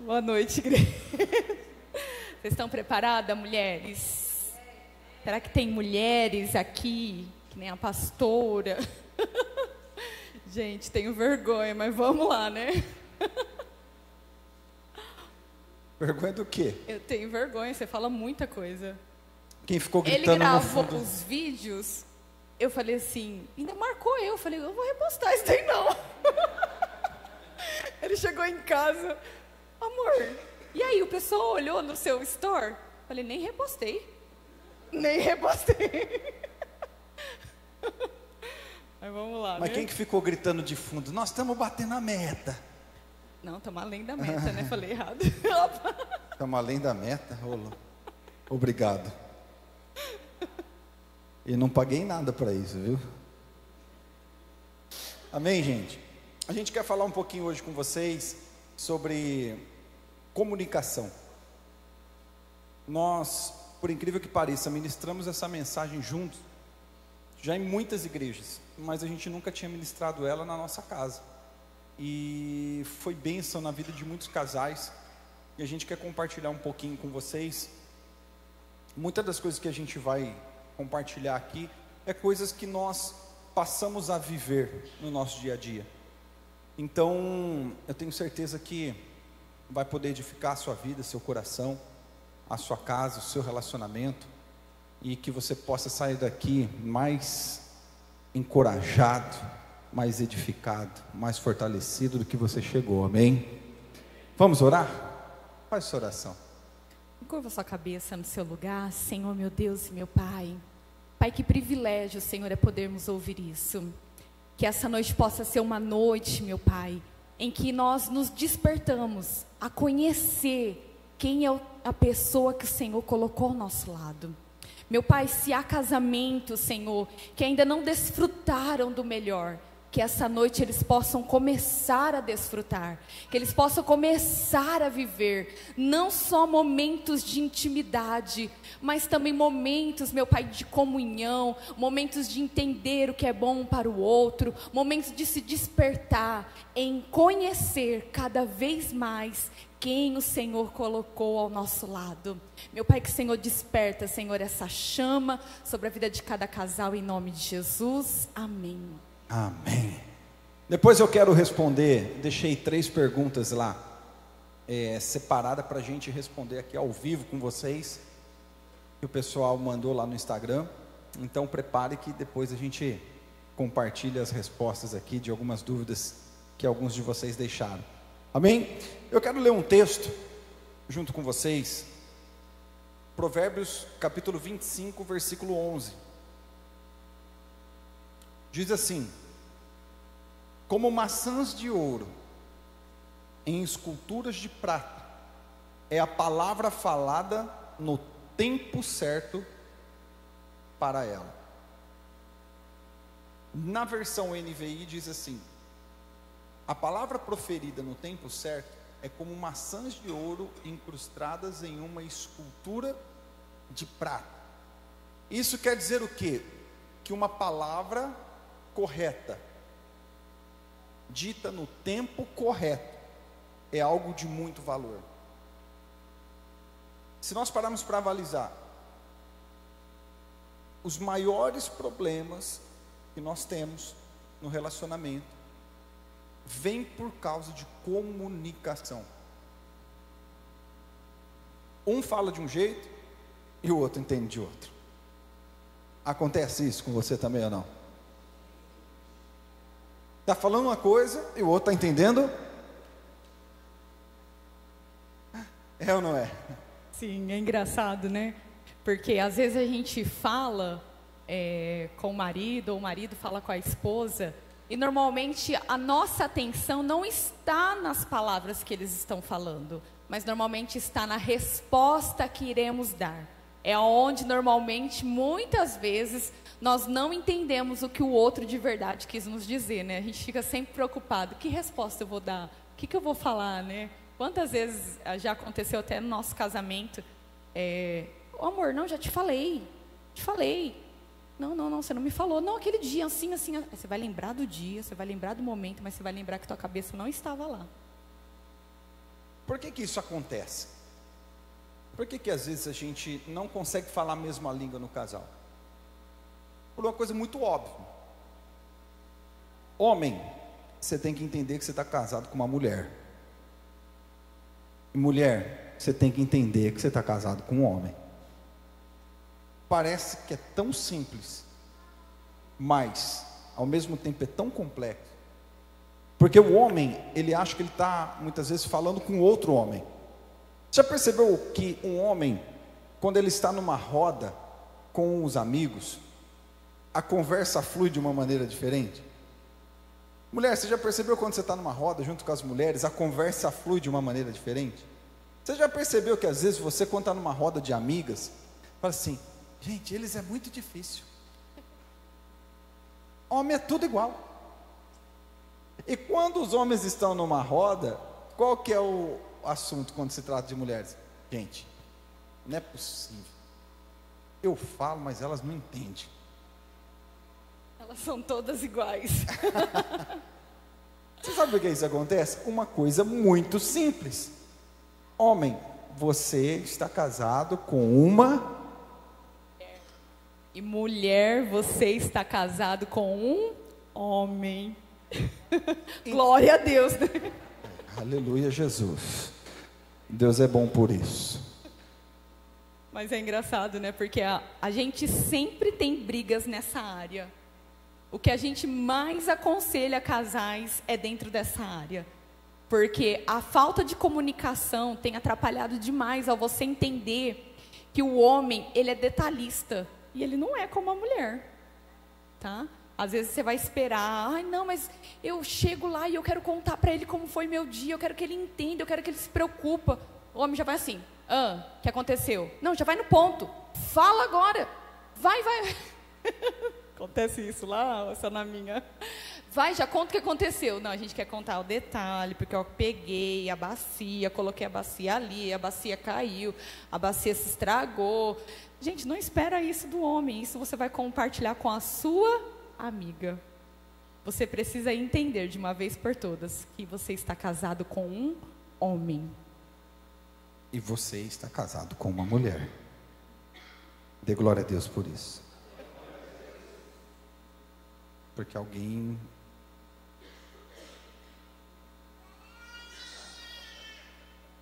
Boa noite, igreja. Vocês estão preparadas, mulheres? Será que tem mulheres aqui, que nem a pastora? Gente, tenho vergonha, mas vamos lá, né? Vergonha do quê? Eu tenho vergonha, você fala muita coisa. Quem ficou Ele gritando gravou no fundo? os vídeos, eu falei assim, ainda marcou eu falei, eu vou repostar isso daí não. Ele chegou em casa, amor, e aí o pessoal olhou no seu store? Falei, nem repostei. Mas vamos lá, Mas né? quem que ficou gritando de fundo? Nós estamos batendo a meta. Não, estamos além da meta, né? Falei errado. Estamos além da meta, rolou. Obrigado. E não paguei nada para isso, viu? Amém, gente? A gente quer falar um pouquinho hoje com vocês sobre comunicação. Nós, por incrível que pareça, ministramos essa mensagem juntos, já em muitas igrejas, mas a gente nunca tinha ministrado ela na nossa casa. E foi bênção na vida de muitos casais, e a gente quer compartilhar um pouquinho com vocês. Muitas das coisas que a gente vai compartilhar aqui é coisas que nós passamos a viver no nosso dia a dia. Então, eu tenho certeza que vai poder edificar a sua vida, seu coração, a sua casa, o seu relacionamento, e que você possa sair daqui mais encorajado, mais edificado, mais fortalecido do que você chegou, amém? Vamos orar? Faz essa oração. Curva sua cabeça no seu lugar, Senhor, meu Deus e meu Pai. Pai, que privilégio, Senhor, é podermos ouvir isso. Que essa noite possa ser uma noite, meu Pai, em que nós nos despertamos a conhecer quem é a pessoa que o Senhor colocou ao nosso lado. Meu Pai, se há casamentos, Senhor, que ainda não desfrutaram do melhor, que essa noite eles possam começar a desfrutar, que eles possam começar a viver, não só momentos de intimidade, mas também momentos, meu Pai, de comunhão, momentos de entender o que é bom para o outro, momentos de se despertar em conhecer cada vez mais quem o Senhor colocou ao nosso lado. Meu Pai, que o Senhor desperta, Senhor, essa chama sobre a vida de cada casal, em nome de Jesus, amém. Amém. Depois eu quero responder, deixei 3 perguntas lá, separadas para a gente responder aqui ao vivo com vocês, que o pessoal mandou lá no Instagram. Então prepare que depois a gente compartilha as respostas aqui de algumas dúvidas que alguns de vocês deixaram. Amém? Eu quero ler um texto junto com vocês, Provérbios capítulo 25, versículo 11. Diz assim: como maçãs de ouro em esculturas de prata é a palavra falada no tempo certo para ela. Na versão NVI diz assim: a palavra proferida no tempo certo é como maçãs de ouro incrustadas em uma escultura de prata. Isso quer dizer o quê? Que uma palavra correta, dita no tempo correto, é algo de muito valor. Se nós pararmos para avalizar, os maiores problemas que nós temos no relacionamento vêm por causa de comunicação. Um fala de um jeito e o outro entende de outro. Acontece isso com você também ou não? Está falando uma coisa e o outro está entendendo? É ou não é? Sim, é engraçado, né? Porque às vezes a gente fala com o marido, ou o marido fala com a esposa, e normalmente a nossa atenção não está nas palavras que eles estão falando, mas normalmente está na resposta que iremos dar. É onde normalmente, muitas vezes, nós não entendemos o que o outro de verdade quis nos dizer, né? A gente fica sempre preocupado, que resposta eu vou dar? O que eu vou falar, né? Quantas vezes já aconteceu até no nosso casamento, amor, não, já te falei. Não, você não me falou. Não, aquele dia, assim. Você vai lembrar do dia, você vai lembrar do momento, mas você vai lembrar que tua cabeça não estava lá. Por que que isso acontece? Por que que às vezes a gente não consegue falar a mesma língua no casal? Por uma coisa muito óbvia. Homem, você tem que entender que você está casado com uma mulher. E mulher, você tem que entender que você está casado com um homem. Parece que é tão simples, mas ao mesmo tempo é tão complexo. Porque o homem, ele acha que ele está muitas vezes falando com outro homem. Já percebeu que um homem, quando ele está numa roda com os amigos, a conversa flui de uma maneira diferente? Mulher, você já percebeu quando você está numa roda junto com as mulheres, a conversa flui de uma maneira diferente? Você já percebeu que às vezes você, quando está numa roda de amigas, fala assim, gente, eles é muito difícil. Homem é tudo igual. E quando os homens estão numa roda, qual que é o assunto quando se trata de mulheres? Gente, não é possível. Eu falo, mas elas não entendem. Elas são todas iguais. Você sabe por que isso acontece? Uma coisa muito simples. Homem, você está casado com uma... E mulher, você está casado com um homem. Glória a Deus, né? Aleluia, Jesus. Deus é bom por isso. Mas é engraçado, né? Porque a gente sempre tem brigas nessa área. O que a gente mais aconselha casais é dentro dessa área. Porque a falta de comunicação tem atrapalhado demais ao você entender que o homem, ele é detalhista. E ele não é como a mulher, tá? Às vezes você vai esperar, ai não, mas eu chego lá e eu quero contar para ele como foi meu dia, eu quero que ele entenda, eu quero que ele se preocupe. O homem já vai assim, o que aconteceu? Não, já vai no ponto, fala agora, vai. Acontece isso lá, só na minha. Vai, já conta o que aconteceu. Não, a gente quer contar o detalhe, porque eu peguei a bacia, coloquei a bacia ali, a bacia caiu, a bacia se estragou. Gente, não espera isso do homem, isso você vai compartilhar com a sua amiga. Você precisa entender de uma vez por todas que você está casado com um homem. E você está casado com uma mulher. Dê glória a Deus por isso. Porque alguém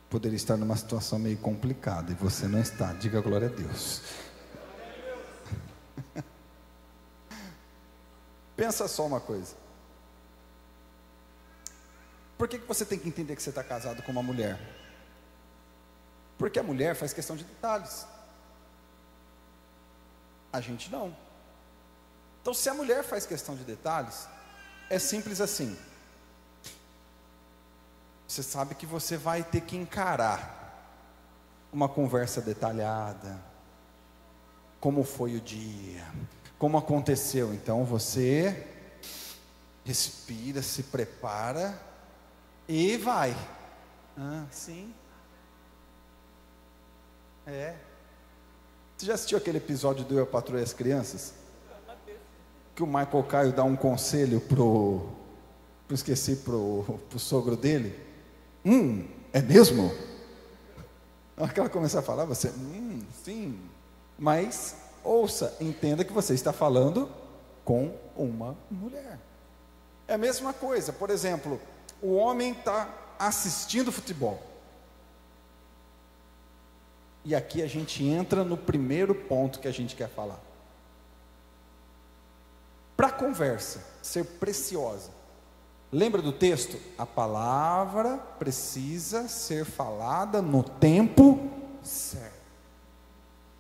poderia estar numa situação meio complicada e você não está. Diga glória a Deus. Pensa só uma coisa. Por que você tem que entender que você está casado com uma mulher? Porque a mulher faz questão de detalhes. A gente não. Então, se a mulher faz questão de detalhes, é simples assim. Você sabe que você vai ter que encarar uma conversa detalhada, como foi o dia, como aconteceu. Então você respira, se prepara e vai. Sim. Você já assistiu aquele episódio do Eu, a Patroa e as Crianças? Que o Michael Caio dá um conselho pro sogro dele. É mesmo? Na hora que ela começar a falar, você, sim. Mas, ouça, entenda que você está falando com uma mulher. É a mesma coisa, por exemplo, o homem está assistindo futebol. E aqui a gente entra no primeiro ponto que a gente quer falar. Para a conversa ser preciosa, lembra do texto? A palavra precisa ser falada no tempo certo.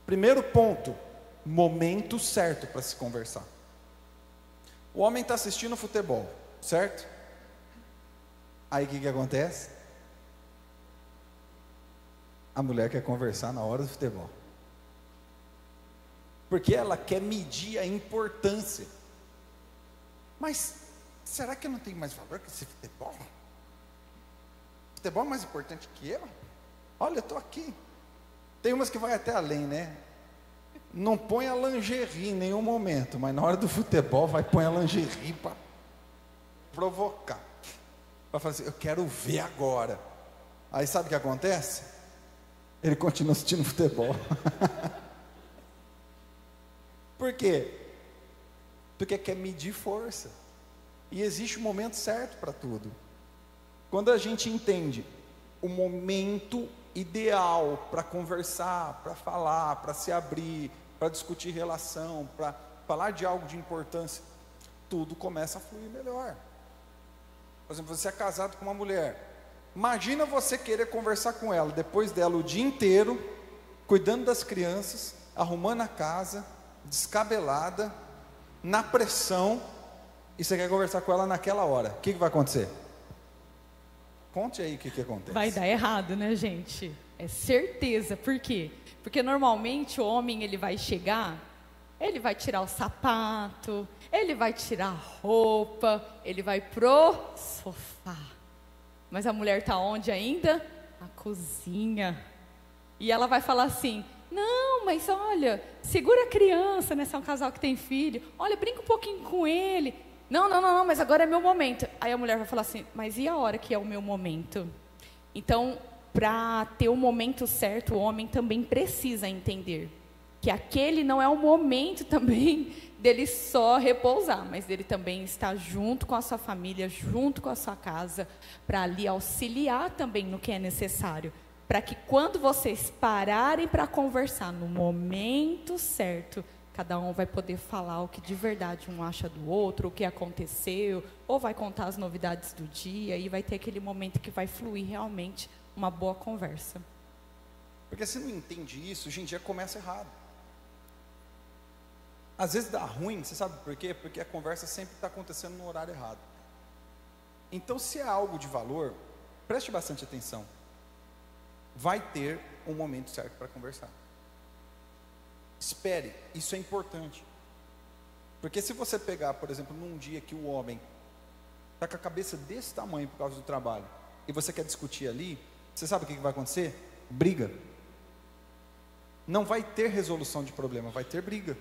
Primeiro ponto, momento certo para se conversar. O homem está assistindo futebol, certo? Aí o que acontece? A mulher quer conversar na hora do futebol. Porque ela quer medir a importância. Mas será que eu não tenho mais valor que esse futebol? Futebol é mais importante que eu? Olha, eu estou aqui. Tem umas que vai até além, né? Não põe a lingerie em nenhum momento, mas na hora do futebol vai pôr a lingerie para provocar. Para falar assim, eu quero ver agora. Aí sabe o que acontece? Ele continua assistindo futebol. Por quê? Porque quer medir força. E existe um momento certo para tudo. Quando a gente entende o momento ideal para conversar, para falar, para se abrir, para discutir relação, para falar de algo de importância, tudo começa a fluir melhor. Por exemplo, você é casado com uma mulher. Imagina você querer conversar com ela, depois dela o dia inteiro, cuidando das crianças, arrumando a casa, descabelada, na pressão, e você quer conversar com ela naquela hora. O que vai acontecer? Conte aí o que acontece. Vai dar errado, né, gente? É certeza. Por quê? Porque normalmente o homem, ele vai chegar, ele vai tirar o sapato, ele vai tirar a roupa, ele vai pro sofá. Mas a mulher está onde ainda? Na cozinha. E ela vai falar assim: não, mas olha, segura a criança, né? Se é um casal que tem filho, olha, brinca um pouquinho com ele. Não, mas agora é meu momento. Aí a mulher vai falar assim: mas e a hora que é o meu momento? Então, para ter o momento certo, o homem também precisa entender que aquele não é o momento também dele só repousar, mas dele também estar junto com a sua família, junto com a sua casa, para ali auxiliar também no que é necessário, para que quando vocês pararem para conversar no momento certo, cada um vai poder falar o que de verdade um acha do outro, o que aconteceu, ou vai contar as novidades do dia, e vai ter aquele momento que vai fluir realmente uma boa conversa. Porque se não entende isso, gente, já começa errado. Às vezes dá ruim, você sabe por quê? Porque a conversa sempre está acontecendo no horário errado. Então, se é algo de valor, preste bastante atenção. Vai ter um momento certo para conversar. Espere, isso é importante. Porque se você pegar, por exemplo, num dia que o homem está com a cabeça desse tamanho por causa do trabalho, e você quer discutir ali, você sabe o que vai acontecer? Briga. Não vai ter resolução de problema, vai ter briga.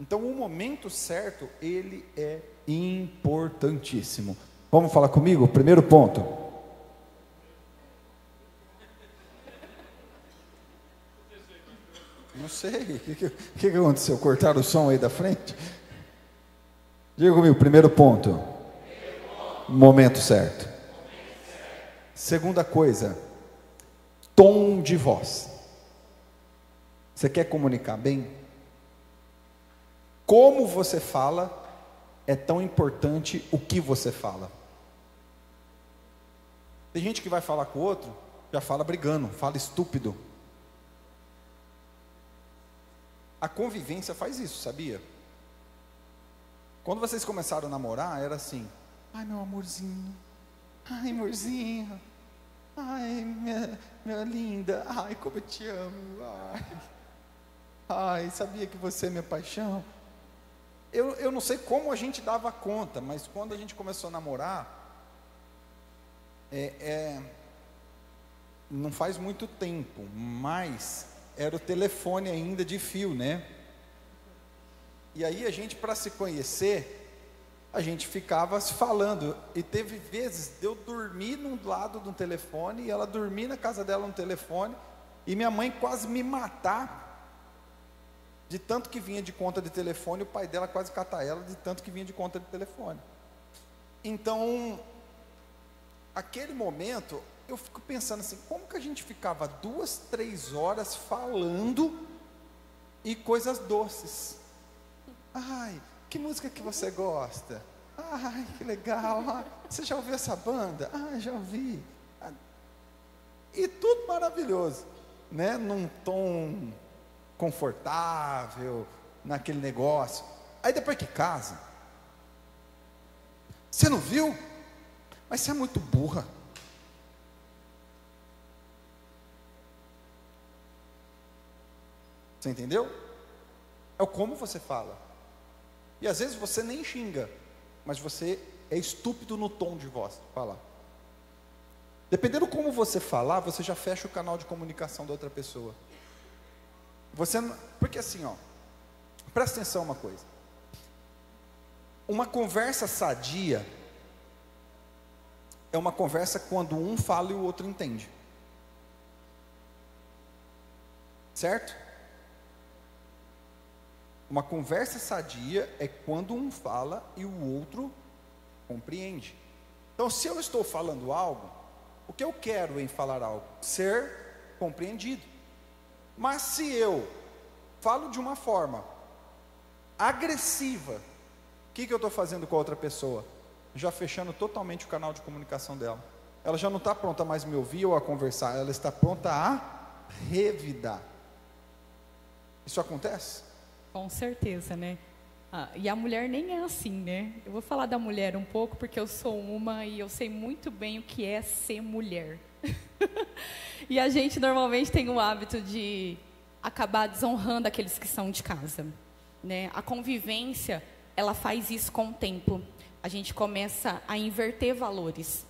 Então, o momento certo, ele é importantíssimo. Vamos falar comigo? Primeiro ponto. Não sei, o que aconteceu? Cortaram o som aí da frente? Diga comigo, primeiro ponto. Momento certo. Segunda coisa, tom de voz. Você quer comunicar bem? Como você fala é tão importante o que você fala. Tem gente que vai falar com o outro, já fala brigando, fala estúpido. A convivência faz isso, sabia? Quando vocês começaram a namorar, era assim: ai, meu amorzinho, ai, amorzinho, ai, minha linda, ai, como eu te amo, ai, sabia que você é minha paixão. Eu não sei como a gente dava conta, mas quando a gente começou a namorar, não faz muito tempo, mas era o telefone ainda de fio, né? E aí a gente, para se conhecer, a gente ficava se falando, e teve vezes de eu dormir num lado do telefone, e ela dormir na casa dela no telefone, e minha mãe quase me matar, de tanto que vinha de conta de telefone, o pai dela quase catar ela, de tanto que vinha de conta de telefone. Então, aquele momento, eu fico pensando assim, como que a gente ficava 2, 3 horas falando, e coisas doces. Ai, que música que você gosta? Ai, que legal. Ai, você já ouviu essa banda? Ah, já ouvi. E tudo maravilhoso, né? Num tom confortável, naquele negócio. Aí depois que casa, você não viu? Mas você é muito burra. Você entendeu? É o como você fala. E às vezes você nem xinga, mas você é estúpido no tom de voz, falar. Dependendo como você falar, você já fecha o canal de comunicação da outra pessoa. Porque assim, presta atenção uma coisa. Uma conversa sadia, é uma conversa quando um fala e o outro entende. Certo? Uma conversa sadia é quando um fala e o outro compreende. Então, se eu estou falando algo, o que eu quero em falar algo? Ser compreendido. Mas se eu falo de uma forma agressiva, o que eu estou fazendo com a outra pessoa? Já fechando totalmente o canal de comunicação dela. Ela já não está pronta mais a me ouvir ou a conversar, ela está pronta a revidar. Isso acontece? Com certeza, né? E a mulher nem é assim, né? Eu vou falar da mulher um pouco, porque eu sou uma e eu sei muito bem o que é ser mulher. E a gente normalmente tem o hábito de acabar desonrando aqueles que são de casa, né? A convivência, ela faz isso com o tempo. A gente começa a inverter valores.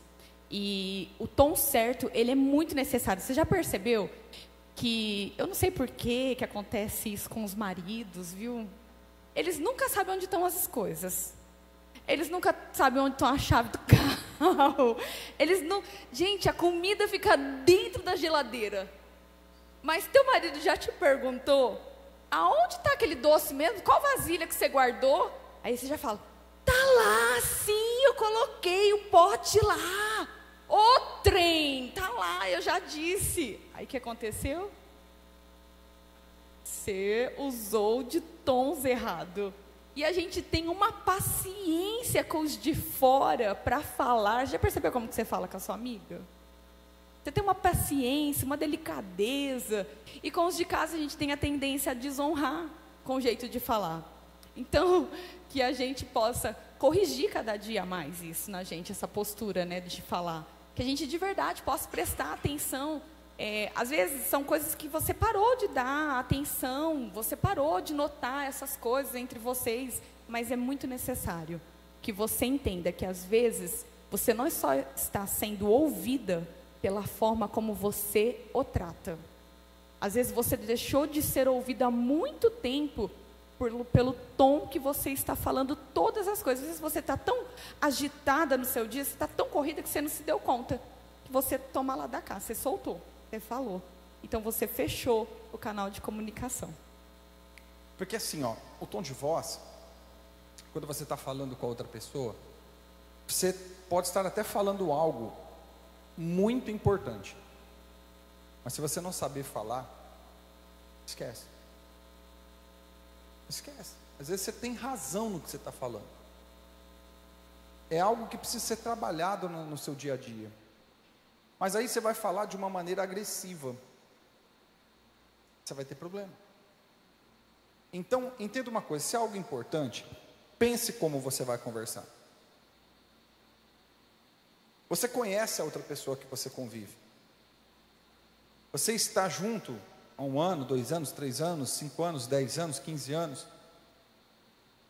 E o tom certo, ele é muito necessário. Você já percebeu que, eu não sei por que acontece isso com os maridos, viu? Eles nunca sabem onde estão as coisas. Eles nunca sabem onde estão a chave do carro. Eles não... Gente, a comida fica dentro da geladeira. Mas teu marido já te perguntou, aonde está aquele doce mesmo? Qual vasilha que você guardou? Aí você já fala, tá lá, sim, eu coloquei o pote lá. Ô trem, tá lá, eu já disse. Aí o que aconteceu? Você usou de tons errados. E a gente tem uma paciência com os de fora para falar. Já percebeu como que você fala com a sua amiga? Você tem uma paciência, uma delicadeza. E com os de casa a gente tem a tendência a desonrar com o jeito de falar. Então, que a gente possa corrigir cada dia mais isso na gente, essa postura, né, de falar. Que a gente de verdade possa prestar atenção. Às vezes são coisas que você parou de dar atenção, você parou de notar essas coisas entre vocês, mas é muito necessário que você entenda que às vezes você não só está sendo ouvida pela forma como você o trata. Às vezes você deixou de ser ouvida há muito tempo pelo tom que você está falando todas as coisas. Às vezes você está tão agitada no seu dia, você está tão corrida que você não se deu conta que você toma lá da cá, você soltou. Você falou. Então você fechou o canal de comunicação. Porque assim, ó, o tom de voz, quando você está falando com a outra pessoa, você pode estar até falando algo muito importante. Mas se você não saber falar, esquece. Esquece. Às vezes você tem razão no que você está falando. É algo que precisa ser trabalhado no seu dia a dia. Mas aí você vai falar de uma maneira agressiva. Você vai ter problema. Então, entenda uma coisa, se é algo importante, pense como você vai conversar. Você conhece a outra pessoa que você convive. Você está junto há 1 ano, 2 anos, 3 anos, 5 anos, 10 anos, 15 anos.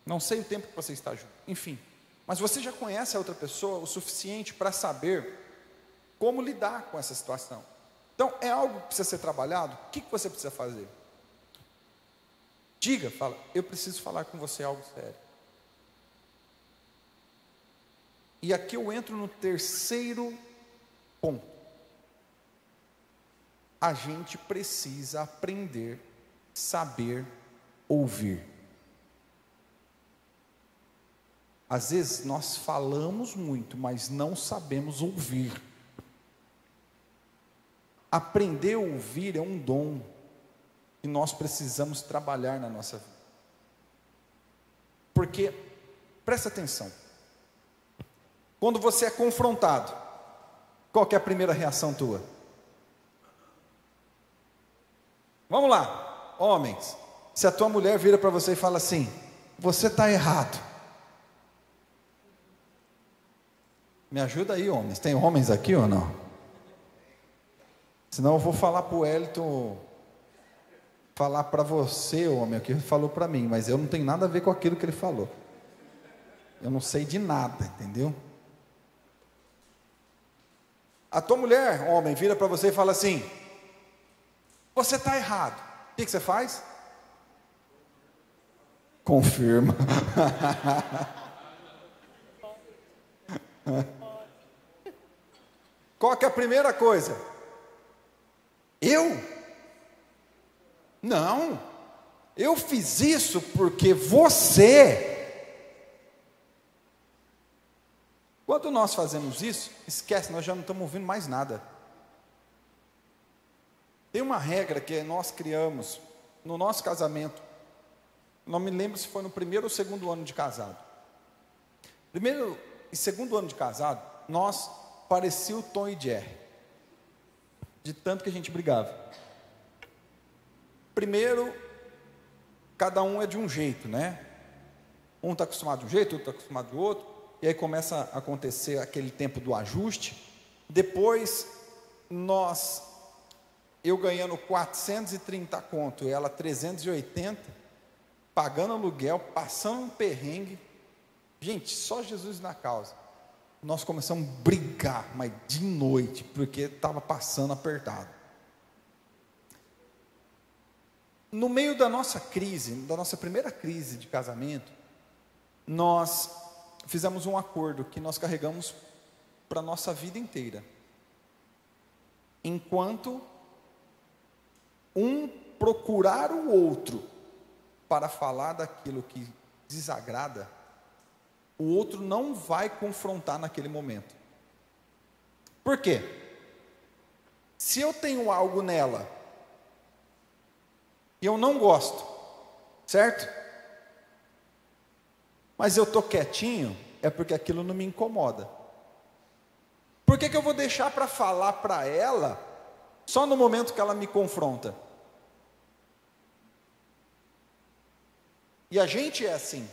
Não sei o tempo que você está junto, enfim. Mas você já conhece a outra pessoa o suficiente para saber como lidar com essa situação. Então, é algo que precisa ser trabalhado. O que você precisa fazer? Diga, fala, eu preciso falar com você algo sério. E aqui eu entro no terceiro ponto. A gente precisa aprender, saber ouvir. Às vezes nós falamos muito, mas não sabemos ouvir. Aprender a ouvir é um dom que nós precisamos trabalhar na nossa vida. Porque, presta atenção, quando você é confrontado, qual que é a primeira reação tua? Vamos lá, homens, se a tua mulher vira para você e fala assim, você está errado. Me ajuda aí, homens, tem homens aqui ou não? Senão eu vou falar para o Wellington, falar para você, homem, o que ele falou para mim, mas eu não tenho nada a ver com aquilo que ele falou. Eu não sei de nada, entendeu? A tua mulher, homem, vira para você e fala assim, você está errado. O que você faz? Confirma. Qual que é a primeira coisa? Eu? Não. Eu fiz isso porque você. Quando nós fazemos isso, esquece, nós já não estamos ouvindo mais nada. Tem uma regra que nós criamos no nosso casamento. Não me lembro se foi no primeiro ou segundo ano de casado. Primeiro e segundo ano de casado, nós parecia o Tom e Jerry, de tanto que a gente brigava. Primeiro, cada um é de um jeito, né? Um está acostumado de um jeito, outro está acostumado do outro, e aí começa a acontecer aquele tempo do ajuste. Depois, eu ganhando 430 conto, e ela 380, pagando aluguel, passando um perrengue. Gente, só Jesus na causa. Nós começamos a brigar, mas de noite, porque estava passando apertado. No meio da nossa crise, da nossa primeira crise de casamento, nós fizemos um acordo que nós carregamos para a nossa vida inteira. Enquanto um procurar o outro para falar daquilo que desagrada, o outro não vai confrontar naquele momento. Por quê? Se eu tenho algo nela e eu não gosto, certo? Mas eu estou quietinho, é porque aquilo não me incomoda. Por que eu vou deixar para falar para ela só no momento que ela me confronta? E a gente é assim.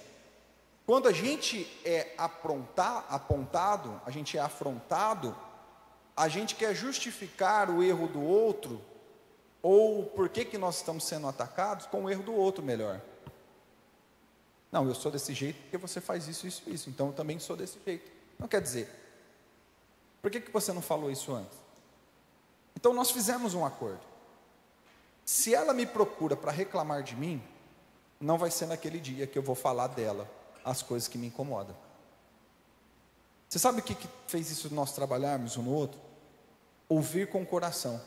Quando a gente é apontado, a gente é afrontado, a gente quer justificar o erro do outro, ou por que nós estamos sendo atacados com o erro do outro melhor. Não, eu sou desse jeito porque você faz isso, isso, isso, então eu também sou desse jeito. Não quer dizer, por que você não falou isso antes? Então nós fizemos um acordo. Se ela me procura para reclamar de mim, não vai ser naquele dia que eu vou falar dela as coisas que me incomodam. Você sabe o que fez isso nós trabalharmos um no outro? Ouvir com o coração.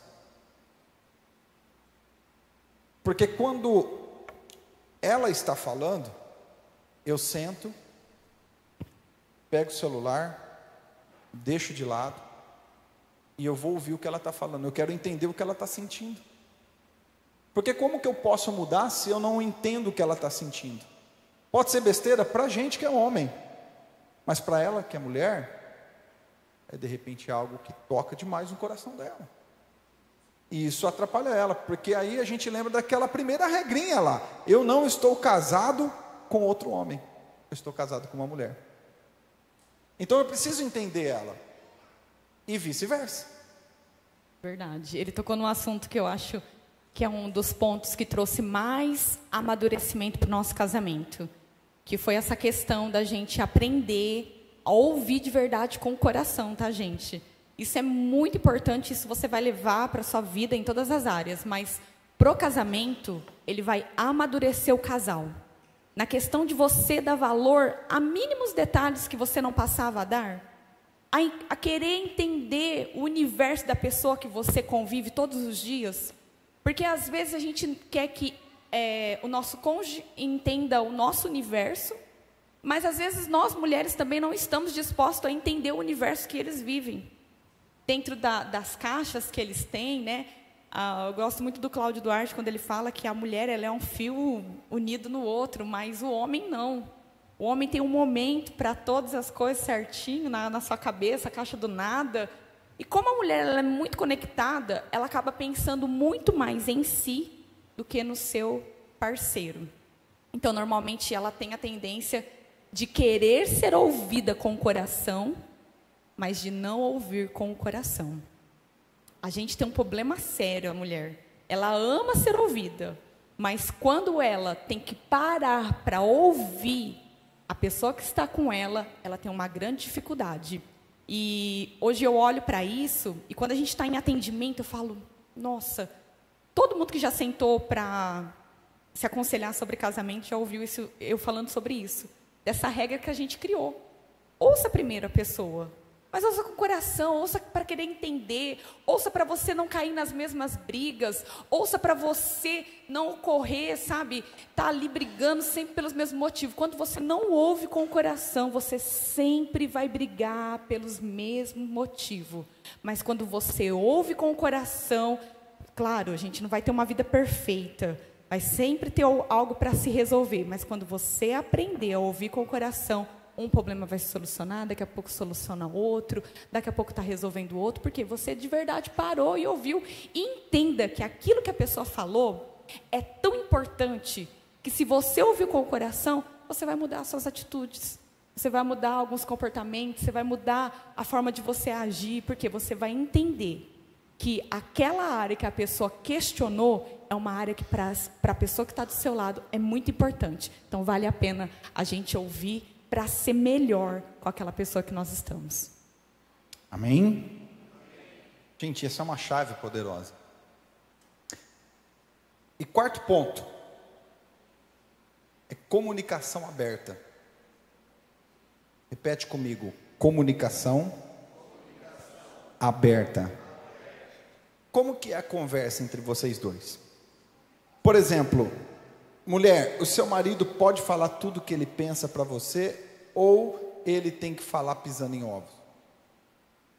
Porque quando ela está falando, eu sento, pego o celular, deixo de lado, e eu vou ouvir o que ela está falando. Eu quero entender o que ela está sentindo. Porque como que eu posso mudar se eu não entendo o que ela está sentindo? Pode ser besteira para a gente que é homem, mas para ela que é mulher, é de repente algo que toca demais no coração dela. E isso atrapalha ela, porque aí a gente lembra daquela primeira regrinha lá: eu não estou casado com outro homem, eu estou casado com uma mulher. Então eu preciso entender ela, e vice-versa. Verdade, ele tocou num assunto que eu acho que é um dos pontos que trouxe mais amadurecimento para o nosso casamento, que foi essa questão da gente aprender a ouvir de verdade com o coração, tá, gente? Isso é muito importante, isso você vai levar para a sua vida em todas as áreas, mas pro casamento, ele vai amadurecer o casal. Na questão de você dar valor a mínimos detalhes que você não passava a dar, a querer entender o universo da pessoa que você convive todos os dias, porque às vezes a gente quer que o nosso cônjuge entenda o nosso universo, mas às vezes nós mulheres também não estamos dispostos a entender o universo que eles vivem, dentro das caixas que eles têm, né? Eu gosto muito do Cláudio Duarte, quando ele fala que a mulher ela é um fio unido no outro, mas o homem não. O homem tem um momento para todas as coisas certinho, na sua cabeça, a caixa do nada. E como a mulher ela é muito conectada, ela acaba pensando muito mais em si do que no seu parceiro. Então, normalmente, ela tem a tendência de querer ser ouvida com o coração, mas de não ouvir com o coração. A gente tem um problema sério, a mulher. Ela ama ser ouvida, mas quando ela tem que parar para ouvir a pessoa que está com ela, ela tem uma grande dificuldade. E hoje eu olho para isso, e quando a gente está em atendimento, eu falo, nossa, todo mundo que já sentou para se aconselhar sobre casamento já ouviu isso, eu falando sobre isso, dessa regra que a gente criou. Ouça primeiro a pessoa. Mas ouça com o coração, ouça para querer entender, ouça para você não cair nas mesmas brigas, ouça para você não correr, sabe? Tá ali brigando sempre pelos mesmos motivos. Quando você não ouve com o coração, você sempre vai brigar pelos mesmos motivos. Mas quando você ouve com o coração, claro, a gente não vai ter uma vida perfeita, vai sempre ter algo para se resolver. Mas quando você aprender a ouvir com o coração, um problema vai se solucionar, daqui a pouco soluciona outro, daqui a pouco está resolvendo o outro, porque você de verdade parou e ouviu. E entenda que aquilo que a pessoa falou é tão importante que se você ouvir com o coração, você vai mudar as suas atitudes, você vai mudar alguns comportamentos, você vai mudar a forma de você agir, porque você vai entender que aquela área que a pessoa questionou é uma área que para a pessoa que está do seu lado é muito importante. Então vale a pena a gente ouvir para ser melhor com aquela pessoa que nós estamos. Amém? Gente, essa é uma chave poderosa. E quarto ponto é comunicação aberta. Repete comigo: comunicação aberta. Como que é a conversa entre vocês dois? Por exemplo, mulher, o seu marido pode falar tudo o que ele pensa para você, ou ele tem que falar pisando em ovos?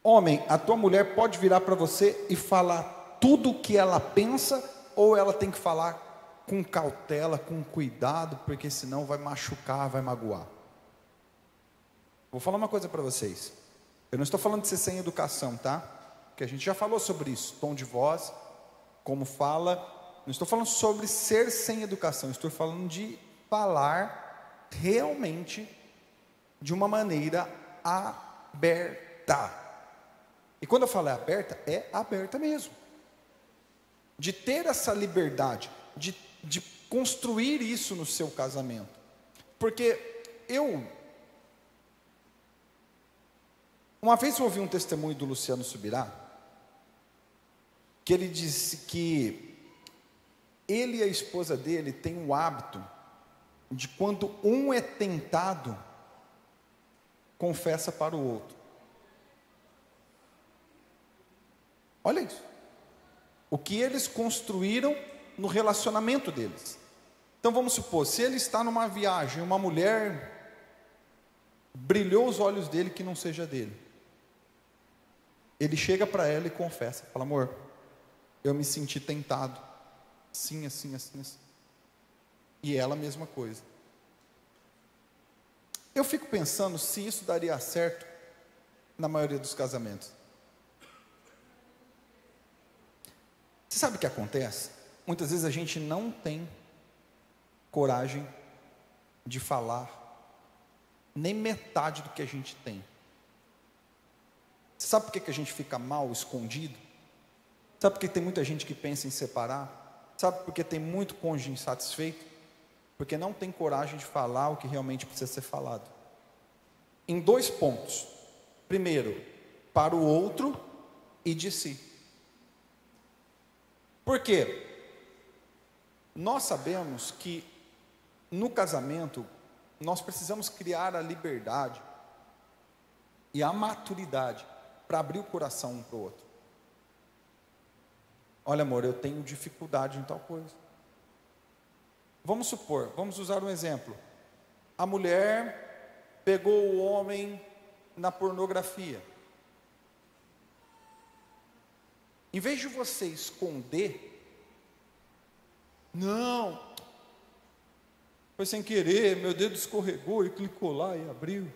Homem, a tua mulher pode virar para você e falar tudo o que ela pensa, ou ela tem que falar com cautela, com cuidado, porque senão vai machucar, vai magoar? Vou falar uma coisa para vocês. Eu não estou falando de ser sem educação, tá? Porque a gente já falou sobre isso, tom de voz, como fala. Não estou falando sobre ser sem educação, estou falando de falar realmente de uma maneira aberta. E quando eu falo aberta, é aberta mesmo. De ter essa liberdade, de construir isso no seu casamento. Porque uma vez eu ouvi um testemunho do Luciano Subirá, que ele disse que ele e a esposa dele têm o hábito de, quando um é tentado, confessa para o outro. Olha isso. O que eles construíram no relacionamento deles. Então vamos supor, se ele está numa viagem, uma mulher brilhou os olhos dele que não seja dele. Ele chega para ela e confessa, fala: amor, eu me senti tentado, assim, assim, assim, assim. E ela a mesma coisa. Eu fico pensando se isso daria certo na maioria dos casamentos. Você sabe o que acontece? Muitas vezes a gente não tem coragem de falar nem metade do que a gente tem. Você sabe por que a gente fica mal, escondido? Sabe por que tem muita gente que pensa em separar? Sabe por que tem muito cônjuge insatisfeito? Porque não tem coragem de falar o que realmente precisa ser falado. Em 2 pontos. Primeiro, para o outro e de si. Por quê? Nós sabemos que no casamento nós precisamos criar a liberdade e a maturidade para abrir o coração um para o outro. Olha, amor, eu tenho dificuldade em tal coisa. Vamos supor, vamos usar um exemplo. A mulher pegou o homem na pornografia. Em vez de você esconder, não, foi sem querer, meu dedo escorregou e clicou lá e abriu.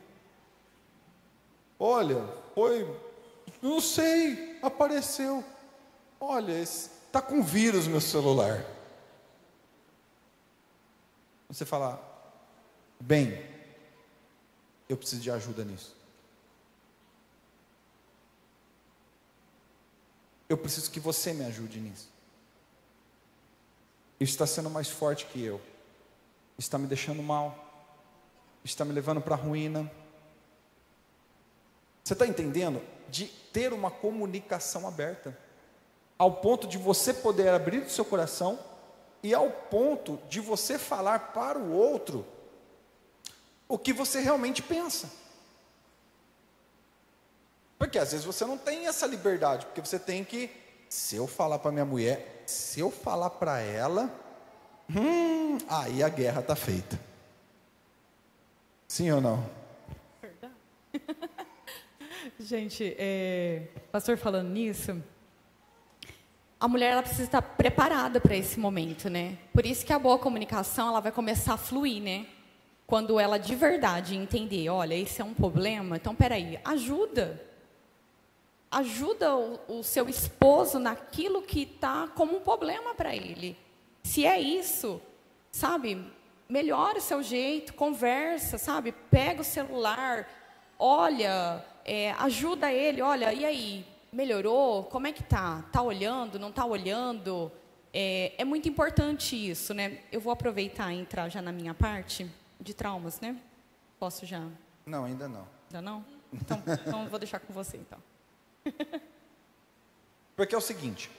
Olha, foi, não sei, apareceu. Olha, está com vírus meu celular. Você fala: bem, eu preciso de ajuda nisso. Eu preciso que você me ajude nisso. Isso está sendo mais forte que eu. Está me deixando mal. Está me levando para a ruína. Você está entendendo? De ter uma comunicação aberta. Ao ponto de você poder abrir o seu coração. E ao ponto de você falar para o outro o que você realmente pensa. Porque às vezes você não tem essa liberdade, porque você tem que, se eu falar para minha mulher, se eu falar para ela, aí a guerra está feita. Sim ou não? Verdade. Gente, pastor, falando nisso, a mulher ela precisa estar preparada para esse momento, né? Por isso que a boa comunicação ela vai começar a fluir, né? Quando ela de verdade entender, olha, esse é um problema, então peraí, ajuda o seu esposo naquilo que está como um problema para ele. Se é isso, sabe, melhora o seu jeito, conversa, sabe, pega o celular, olha, ajuda ele, olha, e aí, melhorou? Como é que tá? Tá olhando, não tá olhando? É muito importante isso, né? Eu vou aproveitar e entrar já na minha parte de traumas, né? Posso já? Não, ainda não. Já não? Então eu vou deixar com você, então. Porque é o seguinte,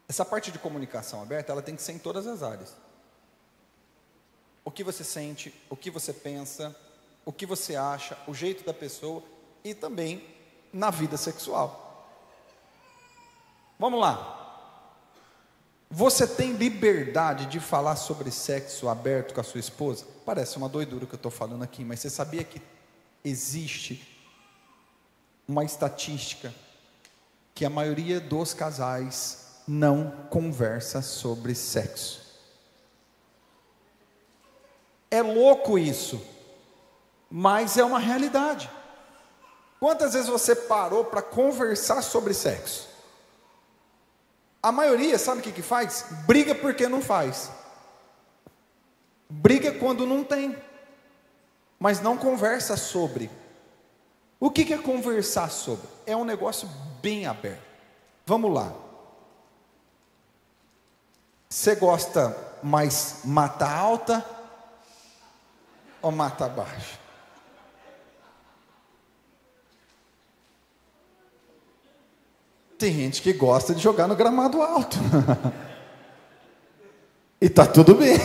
essa parte de comunicação aberta, ela tem que ser em todas as áreas. O que você sente, o que você pensa, o que você acha, o jeito da pessoa e também na vida sexual. Vamos lá. Você tem liberdade de falar sobre sexo aberto com a sua esposa? Parece uma doidura que eu estou falando aqui, mas você sabia que existe uma estatística que a maioria dos casais não conversa sobre sexo? É louco isso, mas é uma realidade. Quantas vezes você parou para conversar sobre sexo? A maioria, sabe o que faz? Briga porque não faz. Briga quando não tem, mas não conversa sobre. O que é conversar sobre? É um negócio bem aberto. Vamos lá. Você gosta mais mata alta ou mata baixa? Tem gente que gosta de jogar no gramado alto. E tá tudo bem.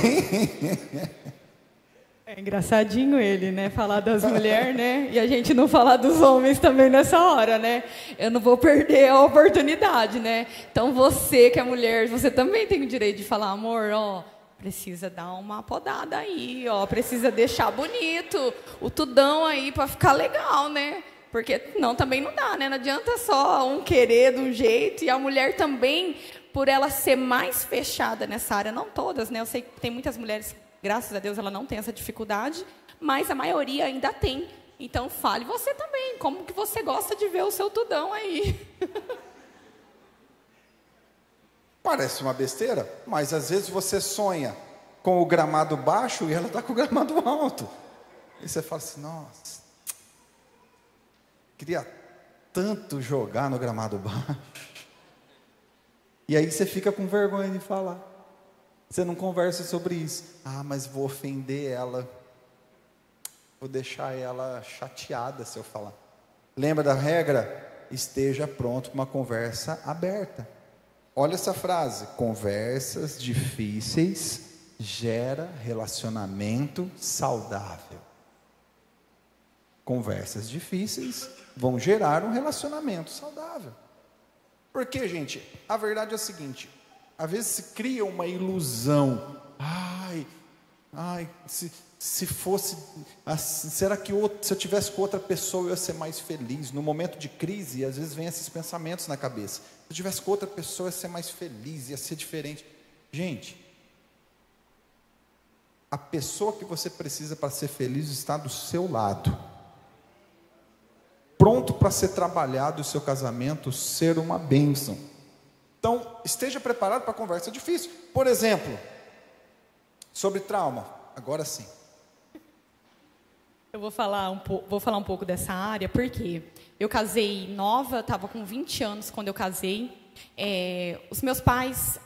É engraçadinho ele, né? Falar das mulheres, né? E a gente não falar dos homens também nessa hora, né? Eu não vou perder a oportunidade, né? Então você que é mulher, você também tem o direito de falar, amor, ó, precisa dar uma podada aí, ó, precisa deixar bonito o tudão aí para ficar legal, né? Porque não, também não dá, né? Não adianta só um querer de um jeito e a mulher também, por ela ser mais fechada nessa área, não todas, né? Eu sei que tem muitas mulheres, graças a Deus, ela não tem essa dificuldade, mas a maioria ainda tem. Então, fale você também, como que você gosta de ver o seu tudão aí. Parece uma besteira, mas às vezes você sonha com o gramado baixo e ela está com o gramado alto. E você fala assim, nossa, queria tanto jogar no gramado baixo. E aí você fica com vergonha de falar. Você não conversa sobre isso. Ah, mas vou ofender ela. Vou deixar ela chateada se eu falar. Lembra da regra? Esteja pronto para uma conversa aberta. Olha essa frase. Conversas difíceis gera relacionamento saudável. Conversas difíceis vão gerar um relacionamento saudável. Porque, gente, a verdade é a seguinte. Às vezes se cria uma ilusão. Se fosse, será que se eu tivesse com outra pessoa eu ia ser mais feliz? No momento de crise, às vezes vem esses pensamentos na cabeça. Se eu tivesse com outra pessoa eu ia ser mais feliz, ia ser diferente. Gente, a pessoa que você precisa para ser feliz está do seu lado. Pronto para ser trabalhado o seu casamento, ser uma bênção. Então, esteja preparado para a conversa difícil. Por exemplo, sobre trauma. Agora sim. Eu vou falar um pouco dessa área, porque eu casei nova, estava com 20 anos quando eu casei. Os meus pais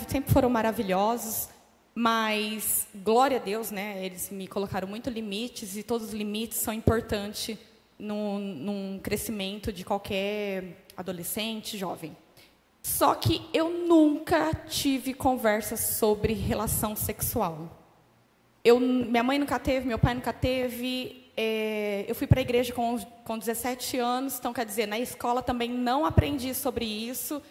sempre foram maravilhosos, mas, glória a Deus, né? Eles me colocaram muito limites, e todos os limites são importantes num crescimento de qualquer adolescente, jovem. Só que eu nunca tive conversa sobre relação sexual. Minha mãe nunca teve, meu pai nunca teve, eu fui para a igreja com 17 anos, então, quer dizer, na escola também não aprendi sobre isso.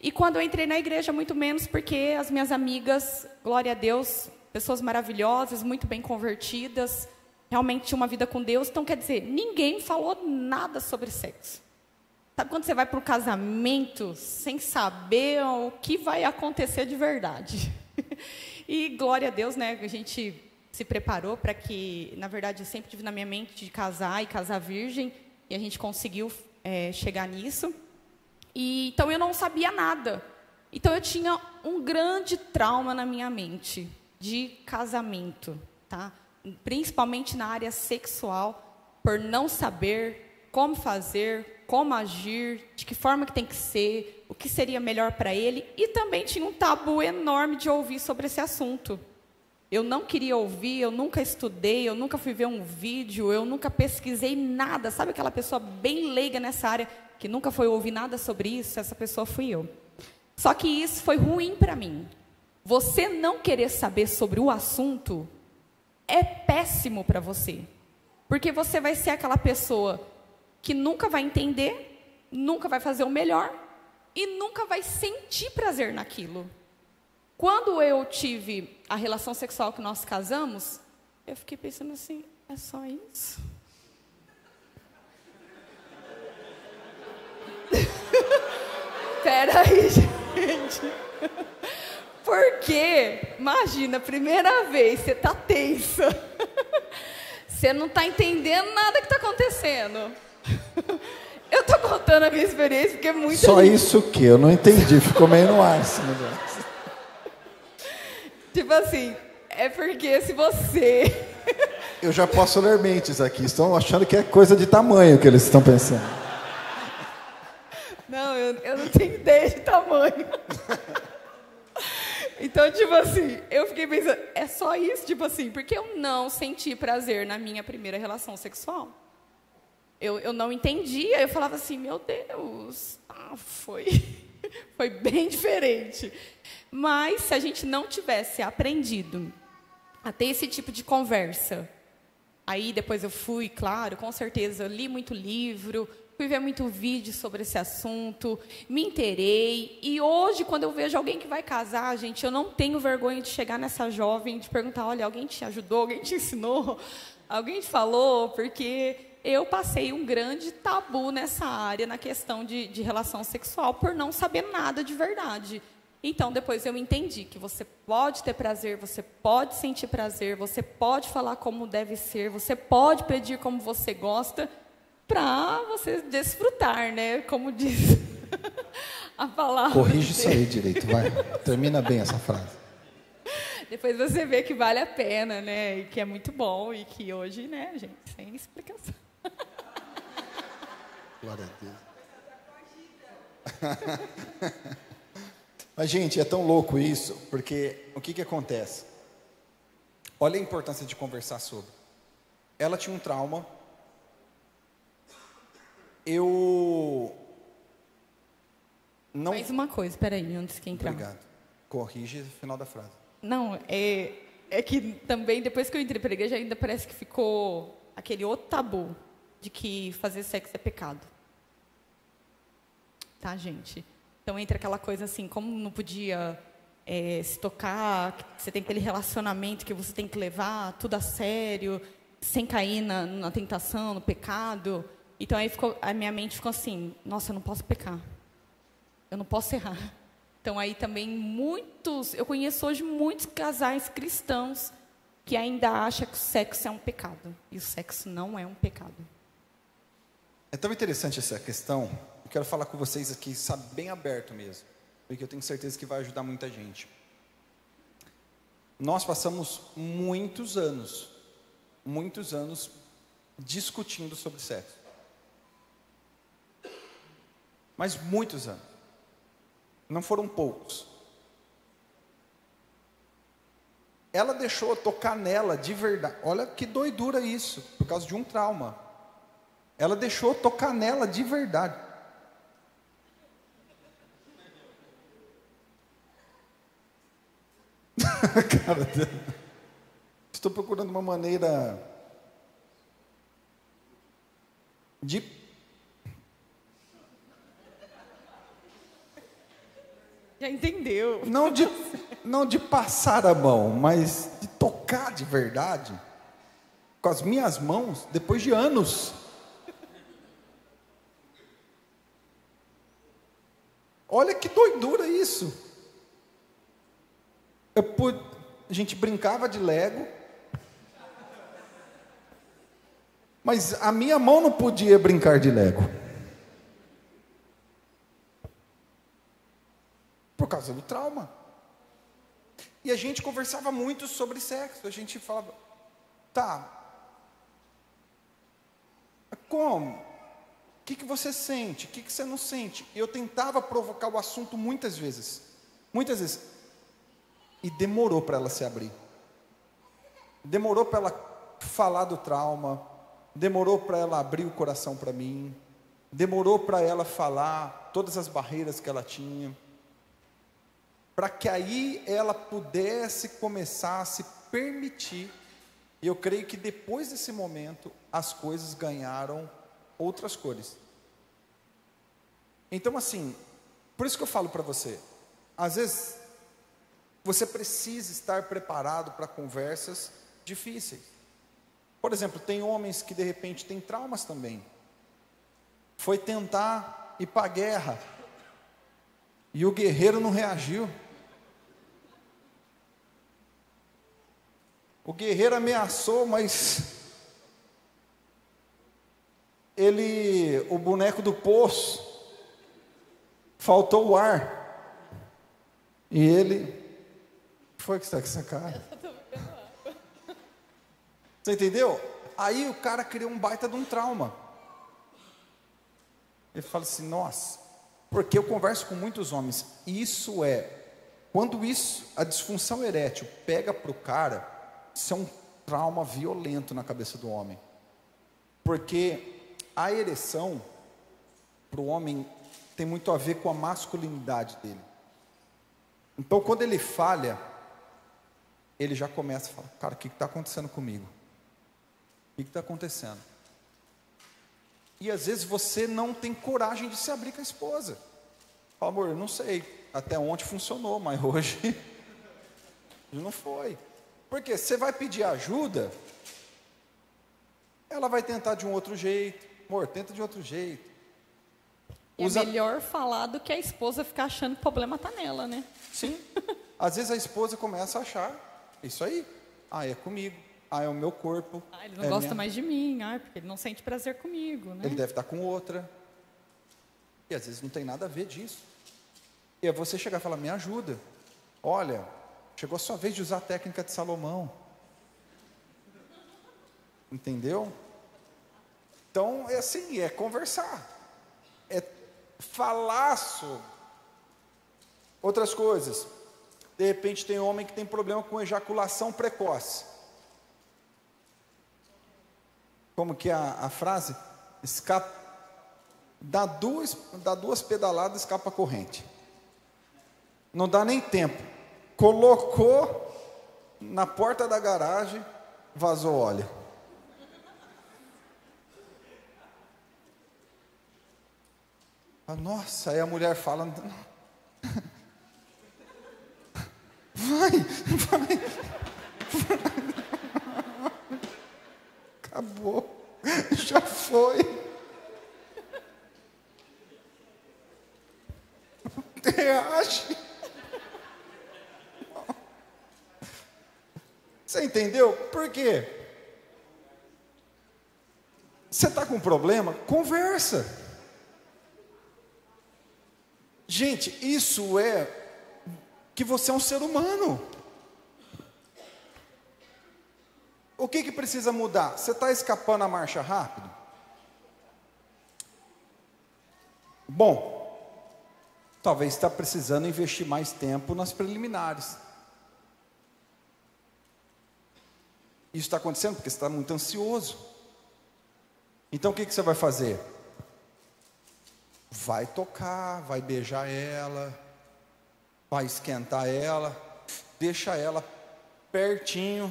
E quando eu entrei na igreja, muito menos, porque as minhas amigas, glória a Deus, pessoas maravilhosas, muito bem convertidas, realmente tinham uma vida com Deus. Então, quer dizer, ninguém falou nada sobre sexo. Sabe quando você vai para um casamento sem saber o que vai acontecer de verdade? E glória a Deus, né? A gente se preparou para que, na verdade, eu sempre tive na minha mente de casar e casar virgem, e a gente conseguiu chegar nisso. E então eu não sabia nada. Então eu tinha um grande trauma na minha mente de casamento, tá? Principalmente na área sexual, por não saber como fazer, como agir, de que forma que tem que ser, o que seria melhor para ele, e também tinha um tabu enorme de ouvir sobre esse assunto. Eu não queria ouvir, eu nunca estudei, eu nunca fui ver um vídeo, eu nunca pesquisei nada. Sabe aquela pessoa bem leiga nessa área, que nunca foi ouvir nada sobre isso? Essa pessoa fui eu. Só que isso foi ruim para mim. Você não querer saber sobre o assunto é péssimo para você. Porque você vai ser aquela pessoa que nunca vai entender, nunca vai fazer o melhor e nunca vai sentir prazer naquilo. Quando eu tive a relação sexual que nós casamos, eu fiquei pensando assim, é só isso? Espera aí, gente. Porque, imagina, primeira vez, você está tensa. Você não está entendendo nada que está acontecendo. Eu estou contando a minha experiência, porque é muito... Só isso que eu não entendi, ficou meio no ar esse negócio. Tipo assim, é porque se você... Eu já posso ler mentes aqui, estão achando que é coisa de tamanho que eles estão pensando. Não, eu não tenho ideia de tamanho. Então, tipo assim, eu fiquei pensando, é só isso? Tipo assim, porque eu não senti prazer na minha primeira relação sexual. Eu não entendia, eu falava assim, meu Deus, foi bem diferente. Mas se a gente não tivesse aprendido a ter esse tipo de conversa, aí depois eu fui, claro, com certeza, eu li muito livro, fui ver muito vídeo sobre esse assunto, me inteirei, e hoje, quando eu vejo alguém que vai casar, gente, eu não tenho vergonha de chegar nessa jovem, de perguntar, olha, alguém te ajudou, alguém te ensinou, alguém te falou, porque eu passei um grande tabu nessa área, na questão de relação sexual, por não saber nada de verdade. Então, depois eu entendi que você pode ter prazer, você pode sentir prazer, você pode falar como deve ser, você pode pedir como você gosta, para você desfrutar, né? Como diz a palavra. Corrige isso aí direito, vai. Termina bem essa frase. Depois você vê que vale a pena, né? E que é muito bom e que hoje, né, gente, sem explicação. Glória a Deus. Mas, gente, é tão louco isso, porque o que acontece? Olha a importância de conversar sobre. Ela tinha um trauma. Eu não... Mais uma coisa, espera aí, antes que entrar. Obrigado. Corrige o final da frase. Não, é que também, depois que eu entrei para a igreja, ainda parece que ficou aquele outro tabu de que fazer sexo é pecado. Tá, gente? Então entra aquela coisa assim, como não podia se tocar, você tem aquele relacionamento que você tem que levar tudo a sério, sem cair na tentação, no pecado. Então aí a minha mente ficou assim, nossa, eu não posso pecar, eu não posso errar. Então aí também eu conheço hoje muitos casais cristãos que ainda acham que o sexo é um pecado, e o sexo não é um pecado. É tão interessante essa questão, eu quero falar com vocês aqui, sabe, bem aberto mesmo, porque eu tenho certeza que vai ajudar muita gente. Nós passamos muitos anos discutindo sobre sexo. Mas muitos anos. Não foram poucos. Ela deixou eu tocar nela de verdade. Olha que doidura isso, por causa de um trauma. Ela deixou eu tocar nela de verdade. Cara, estou procurando uma maneira de Já entendeu? não de passar a mão, mas de tocar de verdade, com as minhas mãos, depois de anos. Olha que doidura isso. A gente brincava de Lego, mas a minha mão não podia brincar de Lego. Por causa do trauma. E a gente conversava muito sobre sexo. A gente falava, tá, como? O que você sente? O que você não sente? E eu tentava provocar o assunto muitas vezes. Muitas vezes. E demorou para ela se abrir. Demorou para ela falar do trauma. Demorou para ela abrir o coração para mim. Demorou para ela falar todas as barreiras que ela tinha. Para que aí ela pudesse começar a se permitir. E eu creio que depois desse momento, as coisas ganharam outras cores. Então assim, por isso que eu falo para você, às vezes, você precisa estar preparado para conversas difíceis. Por exemplo, tem homens que de repente têm traumas também. Foi tentar ir para a guerra, e o guerreiro não reagiu. O guerreiro ameaçou, mas o boneco do poço, faltou o ar. E ele, o que foi que está com essa cara? Você entendeu? Aí o cara criou um baita de um trauma. Ele fala assim, nossa, porque eu converso com muitos homens, quando a disfunção erétil pega para o cara, isso é um trauma violento na cabeça do homem. Porque a ereção, para o homem, tem muito a ver com a masculinidade dele. Então, quando ele falha, ele já começa a falar, cara, o que está acontecendo comigo? O que está acontecendo? E às vezes você não tem coragem de se abrir com a esposa. Fala, amor, eu não sei, até ontem funcionou, mas hoje não foi. Porque você vai pedir ajuda, ela vai tentar de um outro jeito. Amor, tenta de outro jeito. É melhor falar do que a esposa ficar achando que o problema está nela, né? Sim. Às vezes a esposa começa a achar, isso aí, é comigo, é o meu corpo. Ele não gosta mais de mim, porque ele não sente prazer comigo, né? Ele deve estar com outra. E às vezes não tem nada a ver disso. E é você chegar e falar, me ajuda. Olha, chegou a sua vez de usar a técnica de Salomão. Entendeu? Então, é assim, é conversar. É falar sobre outras coisas. De repente tem homem que tem problema com ejaculação precoce. Como que é a frase? Escapa, dá duas pedaladas, escapa a corrente. Não dá nem tempo. Colocou na porta da garagem, vazou óleo. Nossa, aí a mulher fala, vai. Acabou, já foi. Reage. Você entendeu? Por quê? Você está com um problema? Conversa. Gente, isso é que você é um ser humano. O que precisa mudar? Você está escapando a marcha rápido? Bom, talvez está precisando investir mais tempo nas preliminares. Isso está acontecendo porque você está muito ansioso. Então o que você vai fazer? Vai tocar, vai beijar ela, vai esquentar ela, deixa ela pertinho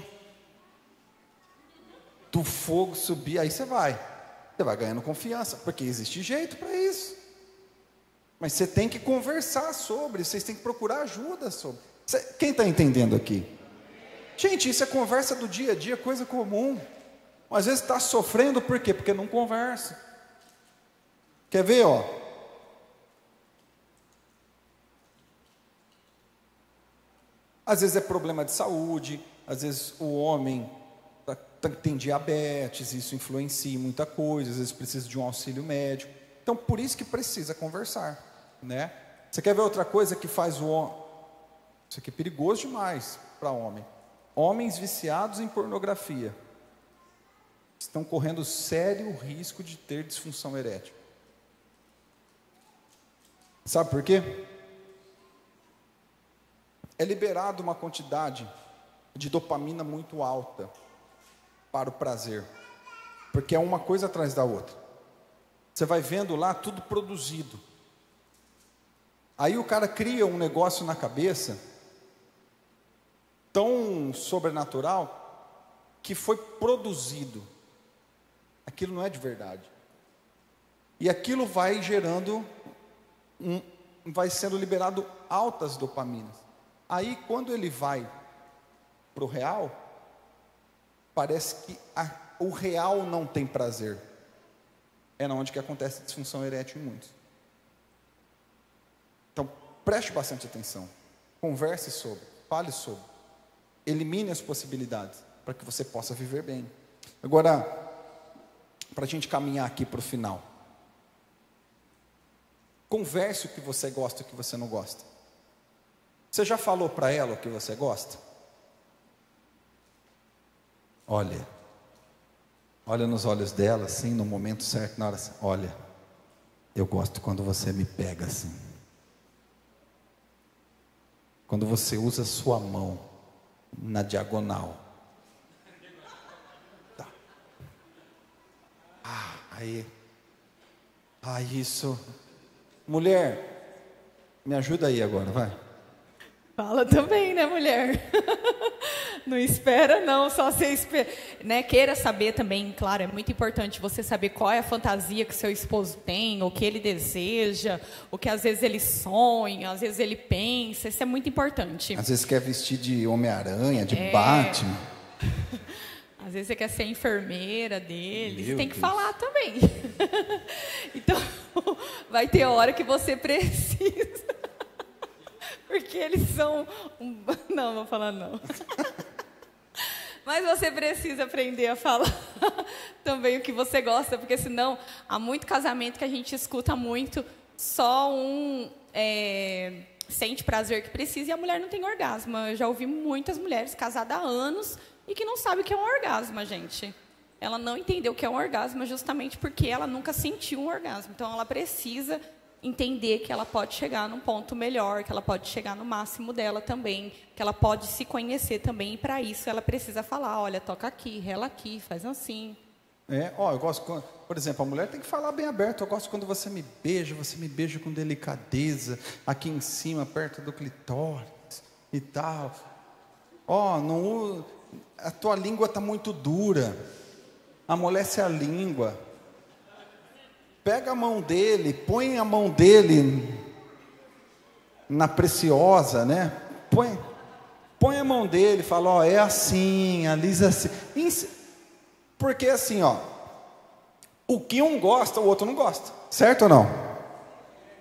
do fogo subir, aí você vai. Você vai ganhando confiança, porque existe jeito para isso. Mas você tem que conversar sobre, vocês têm que procurar ajuda sobre. Quem está entendendo aqui? Gente, isso é conversa do dia a dia, coisa comum. Às vezes está sofrendo, por quê? Porque não conversa. Quer ver, ó? Às vezes é problema de saúde, às vezes o homem tem diabetes, isso influencia em muita coisa, às vezes precisa de um auxílio médico. Então, por isso que precisa conversar, né? Você quer ver outra coisa que faz o homem? Isso aqui é perigoso demais para homem. Homens viciados em pornografia estão correndo sério risco de ter disfunção erétil. Sabe por quê? É liberado uma quantidade de dopamina muito alta para o prazer, porque é uma coisa atrás da outra. Você vai vendo lá tudo produzido. Aí o cara cria um negócio na cabeça tão sobrenatural que foi produzido. Aquilo não é de verdade. E aquilo vai gerando vai sendo liberado altas dopaminas. Aí quando ele vai para o real, parece que o real não tem prazer. É onde que acontece a disfunção erétil em muitos. Então, preste bastante atenção. Converse sobre, fale sobre. Elimine as possibilidades, para que você possa viver bem. Agora, para a gente caminhar aqui para o final. Converse o que você gosta e o que você não gosta. Você já falou para ela o que você gosta? Olha nos olhos dela, assim, no momento certo, na hora assim, olha, eu gosto quando você me pega assim. Quando você usa sua mão na diagonal. Tá. Isso. Mulher, me ajuda aí agora, vai. Fala também, né, mulher? Não espera não, só você espera, né? Queira saber também, claro, é muito importante você saber qual é a fantasia que seu esposo tem, o que ele deseja, o que às vezes ele sonha, às vezes ele pensa, isso é muito importante. Às vezes quer vestir de Homem-Aranha, de Batman. Às vezes você quer ser enfermeira dele, você tem que Deus. falar também. Então, vai ter hora que você precisa. Porque eles são... Não, vou falar não. Mas você precisa aprender a falar também o que você gosta, porque senão há muito casamento que a gente escuta muito, só um sente prazer que precisa e a mulher não tem orgasmo. Eu já ouvi muitas mulheres casadas há anos e que não sabem o que é um orgasmo, gente. Ela não entendeu o que é um orgasmo justamente porque ela nunca sentiu um orgasmo. Então, ela precisa entender que ela pode chegar num ponto melhor, que ela pode chegar no máximo dela também, que ela pode se conhecer também, e para isso ela precisa falar, olha, toca aqui, rela aqui, faz assim. Eu gosto, por exemplo, a mulher tem que falar bem aberto. Eu gosto quando você me beija com delicadeza, aqui em cima, perto do clitóris e tal. A tua língua está muito dura, amolece a língua. Pega a mão dele, põe a mão dele na preciosa, né? Põe a mão dele, fala, é assim, alisa assim. Porque assim, o que um gosta, o outro não gosta. Certo ou não?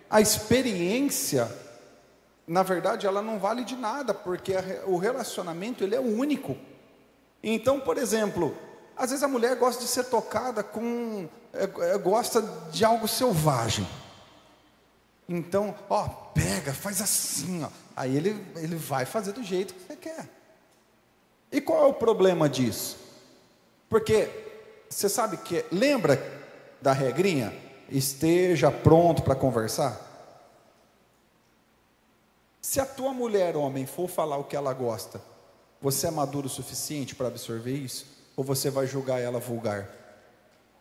A experiência, na verdade, ela não vale de nada, porque o relacionamento, ele é único. Então, por exemplo, às vezes a mulher gosta de ser tocada gosta de algo selvagem. Então, pega, faz assim, Aí ele vai fazer do jeito que você quer. E qual é o problema disso? Porque você sabe que, lembra da regrinha? Esteja pronto para conversar. Se a tua mulher, homem, for falar o que ela gosta, você é maduro o suficiente para absorver isso? Ou você vai julgar ela vulgar?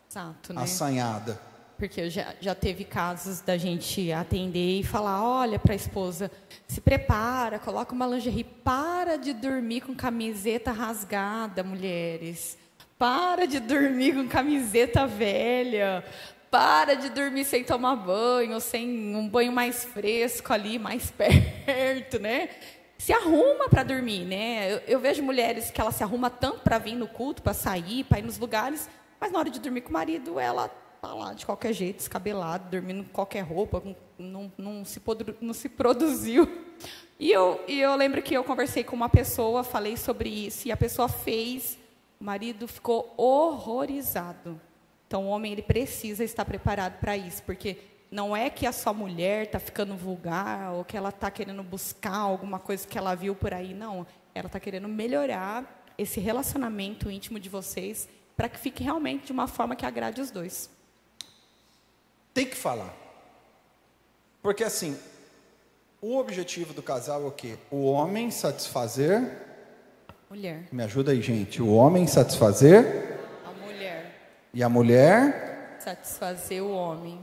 Exato, né? Assanhada. Porque já teve casos da gente atender e falar, olha para a esposa, se prepara, coloca uma lingerie, para de dormir com camiseta rasgada, mulheres. Para de dormir com camiseta velha. Para de dormir sem tomar banho, sem um banho mais fresco ali, mais perto, né? Se arruma para dormir, né? Eu vejo mulheres que ela se arruma tanto para vir no culto, para sair, para ir nos lugares, mas na hora de dormir com o marido, ela tá lá de qualquer jeito, descabelado, dormindo com qualquer roupa, não se produziu. E eu lembro que eu conversei com uma pessoa, falei sobre isso, e a pessoa fez, o marido ficou horrorizado. Então, o homem ele precisa estar preparado para isso, porque não é que a sua mulher está ficando vulgar, ou que ela está querendo buscar alguma coisa que ela viu por aí, não. Ela está querendo melhorar esse relacionamento íntimo de vocês, para que fique realmente de uma forma que agrade os dois. Tem que falar. Porque assim, o objetivo do casal é o quê? O homem satisfazer... Mulher. Me ajuda aí, gente. O homem satisfazer... E a mulher? Satisfazer o homem.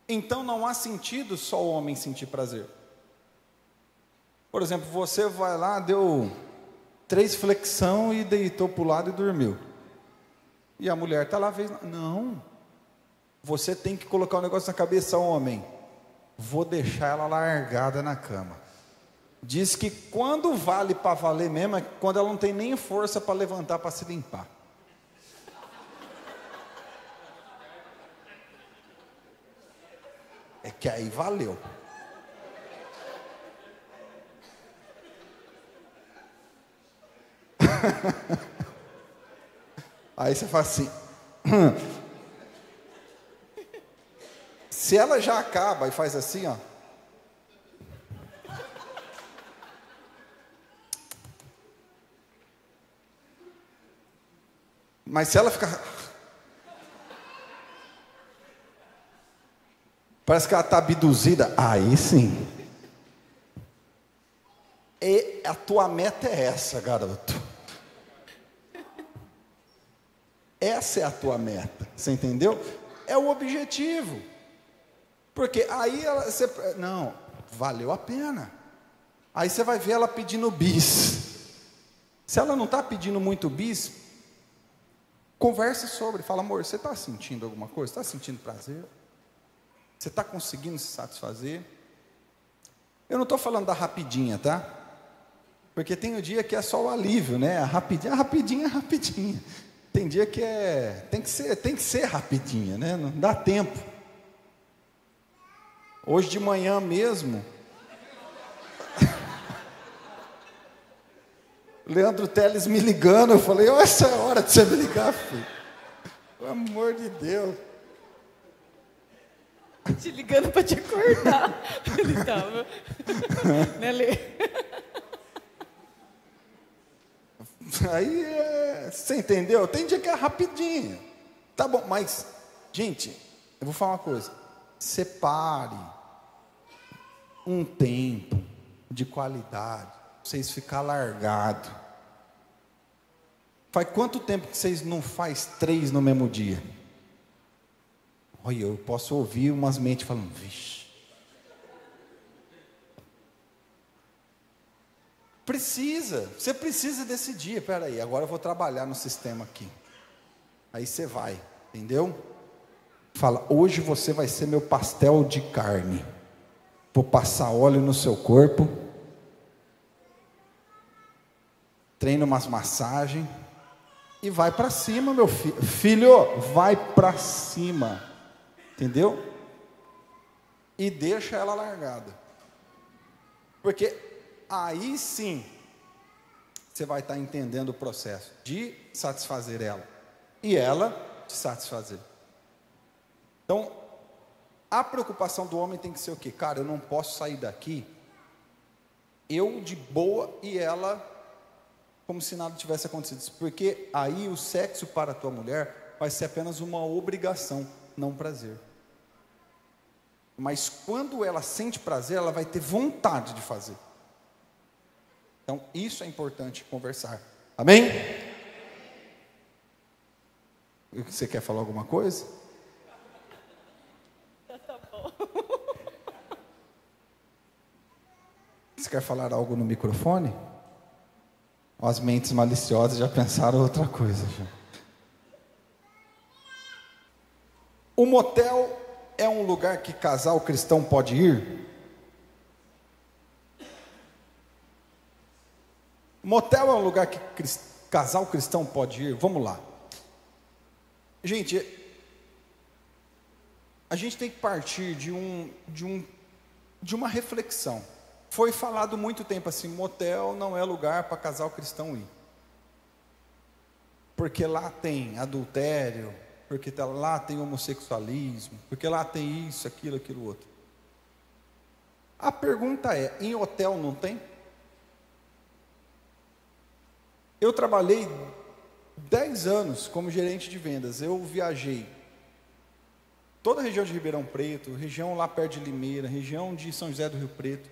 Então não há sentido só o homem sentir prazer. Por exemplo, você vai lá, deu 3 flexão e deitou para o lado e dormiu. E a mulher está lá, fez... Não. Você tem que colocar um negócio na cabeça, homem. Vou deixar ela largada na cama. Diz que quando vale para valer mesmo, é quando ela não tem nem força para levantar para se limpar. É que aí valeu. Aí você fala assim. Se ela já acaba e faz assim, ó. Mas se ela ficar... Parece que ela está abduzida. Aí sim. E a tua meta é essa, garoto. Essa é a tua meta. Você entendeu? É o objetivo. Porque aí você... Não, valeu a pena. Aí você vai ver ela pedindo bis. Se ela não está pedindo muito bis, converse sobre. Fala, amor, você está sentindo alguma coisa? Está sentindo prazer? Você está conseguindo se satisfazer? Eu não estou falando da rapidinha, tá? Porque tem o dia que é só o alívio, né? A rapidinha é rapidinha. Tem dia que tem que ser rapidinha, né? Não dá tempo. Hoje de manhã mesmo, Leandro Teles me ligando, eu falei, essa é a hora de você me ligar, filho. Pelo amor de Deus. Te ligando para te acordar. Ele estava. Né, Lê? Aí, você entendeu? Tem dia que é rapidinho. Tá bom, mas, gente, eu vou falar uma coisa. Separe um tempo de qualidade, pra vocês ficar largado. Faz quanto tempo que vocês não faz 3 no mesmo dia? Olha, eu posso ouvir umas mentes falando, vixe. Você precisa decidir, peraí, agora eu vou trabalhar no sistema aqui. Aí você vai, entendeu? Fala, hoje você vai ser meu pastel de carne. Vou passar óleo no seu corpo. Treina umas massagens. E vai para cima, meu filho. Filho, vai para cima. Entendeu? E deixa ela largada. Porque aí sim, você vai estar entendendo o processo de satisfazer ela. E ela te satisfazer. Então, a preocupação do homem tem que ser o quê? Cara, eu não posso sair daqui, eu de boa e ela como se nada tivesse acontecido. Porque aí o sexo para a tua mulher vai ser apenas uma obrigação, não um prazer. Mas quando ela sente prazer, ela vai ter vontade de fazer. Então, isso é importante conversar. Amém? Você quer falar alguma coisa? Tá bom. Você quer falar algo no microfone? As mentes maliciosas já pensaram outra coisa. Já. O motel é um lugar que casal cristão pode ir? Motel é um lugar que casal cristão pode ir? Vamos lá. Gente, a gente tem que partir de uma reflexão. Foi falado muito tempo assim, motel não é lugar para casal cristão ir. Porque lá tem adultério, porque lá tem homossexualismo, porque lá tem isso, aquilo, outro. A pergunta é, em hotel não tem? Eu trabalhei 10 anos como gerente de vendas. Eu viajei toda a região de Ribeirão Preto, região lá perto de Limeira, região de São José do Rio Preto.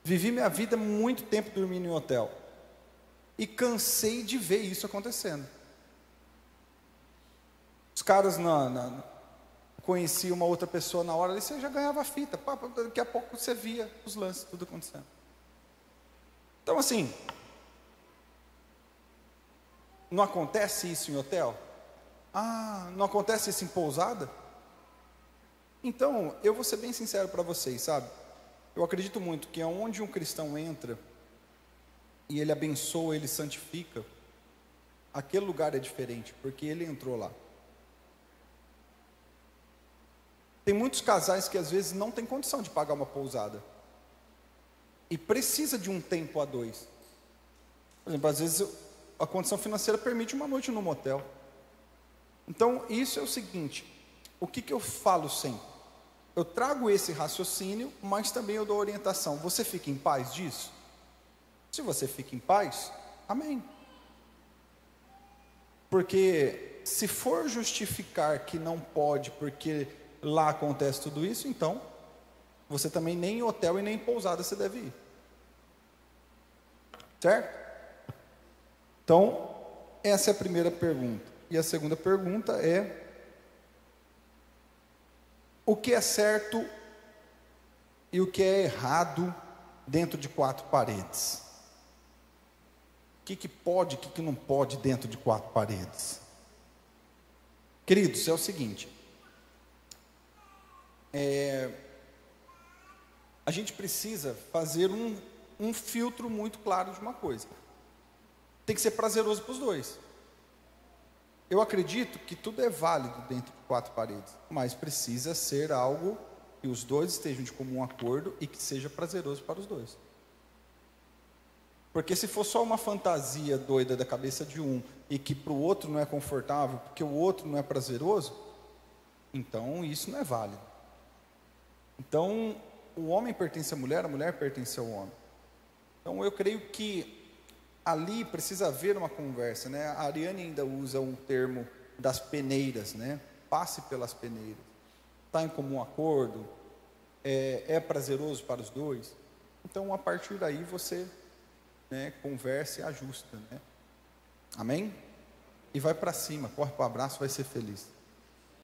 Vivi minha vida muito tempo dormindo em hotel. E cansei de ver isso acontecendo. Os caras conheciam uma outra pessoa na hora, ali você já ganhava a fita. Daqui a pouco você via os lances, tudo acontecendo. Então assim, não acontece isso em hotel? Não acontece isso em pousada? Então, eu vou ser bem sincero para vocês, sabe? Eu acredito muito que onde um cristão entra, e ele abençoa, ele santifica, aquele lugar é diferente, porque ele entrou lá. Tem muitos casais que às vezes não tem condição de pagar uma pousada, e precisa de um tempo a dois. Por exemplo, às vezes a condição financeira permite uma noite no motel. Então, isso é o seguinte, o que eu falo sempre? Eu trago esse raciocínio, mas também eu dou orientação. Você fica em paz disso? Se você fica em paz, amém. Porque se for justificar que não pode, porque lá acontece tudo isso, então você também nem em hotel e nem em pousada você deve ir. Certo? Então, essa é a primeira pergunta. E a segunda pergunta é: o que é certo e o que é errado dentro de quatro paredes? O que pode, o que não pode dentro de quatro paredes? Queridos, é o seguinte, a gente precisa fazer um filtro muito claro de uma coisa. Tem que ser prazeroso para os dois. Eu acredito que tudo é válido dentro de quatro paredes, mas precisa ser algo que os dois estejam de comum acordo e que seja prazeroso para os dois. Porque se for só uma fantasia doida da cabeça de um e que para o outro não é confortável, porque o outro não é prazeroso, então isso não é válido. Então, o homem pertence à mulher, a mulher pertence ao homem. Então, eu creio que ali precisa haver uma conversa, né? A Ariane ainda usa um termo das peneiras, né? Passe pelas peneiras. Está em comum acordo? É prazeroso para os dois? Então, a partir daí, você, né, conversa e ajusta, né? Amém? E vai para cima, corre para o abraço, vai ser feliz.